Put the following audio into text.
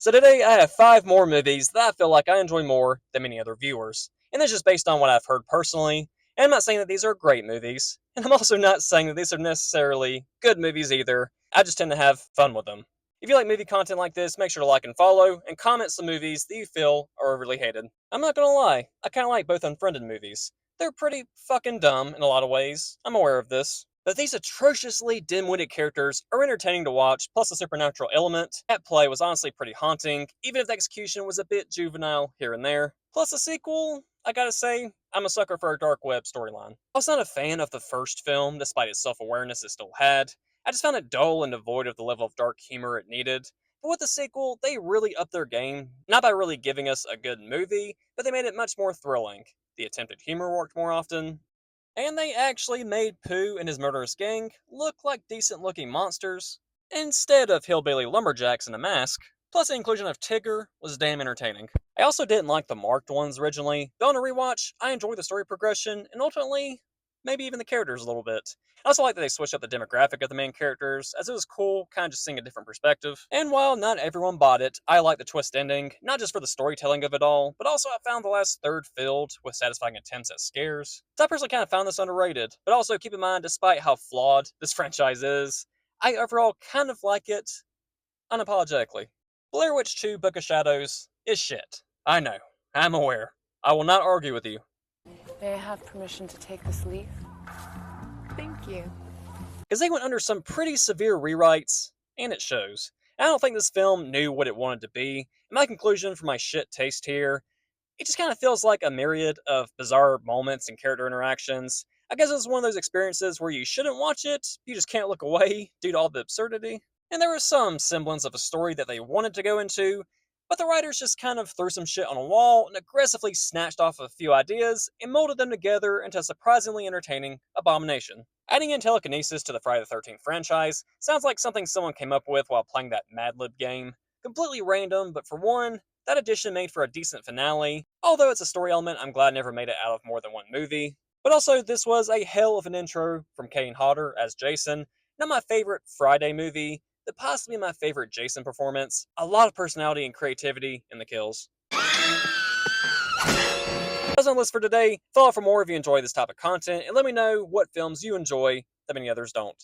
So today I have 5 more movies that I feel like I enjoy more than many other viewers. And that's just based on what I've heard personally. And I'm not saying that these are great movies. And I'm also not saying that these are necessarily good movies either. I just tend to have fun with them. If you like movie content like this, make sure to like and follow, and comment some movies that you feel are overly hated. I'm not gonna lie, I kinda like both Unfriended movies. They're pretty fucking dumb in a lot of ways. I'm aware of this. But these atrociously dim-witted characters are entertaining to watch, plus the supernatural element at play was honestly pretty haunting, even if the execution was a bit juvenile here and there. Plus the sequel, I gotta say, I'm a sucker for a dark web storyline. I was not a fan of the first film, despite its self-awareness it still had. I just found it dull and devoid of the level of dark humor it needed. But with the sequel, they really upped their game, not by really giving us a good movie, but they made it much more thrilling. The attempted humor worked more often, and they actually made Pooh and his murderous gang look like decent looking monsters, instead of hillbilly lumberjacks in a mask. Plus, the inclusion of Tigger was damn entertaining. I also didn't like the marked ones originally, but on a rewatch, I enjoyed the story progression and ultimately, maybe even the characters a little bit. I also like that they switched up the demographic of the main characters, as it was cool, kind of just seeing a different perspective. And while not everyone bought it, I like the twist ending, not just for the storytelling of it all, but also I found the last third filled with satisfying attempts at scares. So I personally kind of found this underrated, but also keep in mind, despite how flawed this franchise is, I overall kind of like it unapologetically. Blair Witch 2 Book of Shadows is shit. I know. I'm aware. I will not argue with you. May I have permission to take this leaf? Thank you. Because they went under some pretty severe rewrites, and it shows. I don't think this film knew what it wanted to be. And my conclusion for my shit taste here, it just kind of feels like a myriad of bizarre moments and character interactions. I guess it's one of those experiences where you shouldn't watch it, you just can't look away due to all the absurdity. And there was some semblance of a story that they wanted to go into, but the writers just kind of threw some shit on a wall and aggressively snatched off a few ideas and molded them together into a surprisingly entertaining abomination. Adding in telekinesis to the Friday the 13th franchise sounds like something someone came up with while playing that Mad Lib game. Completely random, but for one, that addition made for a decent finale. Although it's a story element, I'm glad I never made it out of more than one movie. But also, this was a hell of an intro from Kane Hodder as Jason. Not my favorite Friday movie, but possibly my favorite Jason performance. A lot of personality and creativity in the kills. That's on the list for today. Follow for more if you enjoy this type of content, and let me know what films you enjoy that many others don't.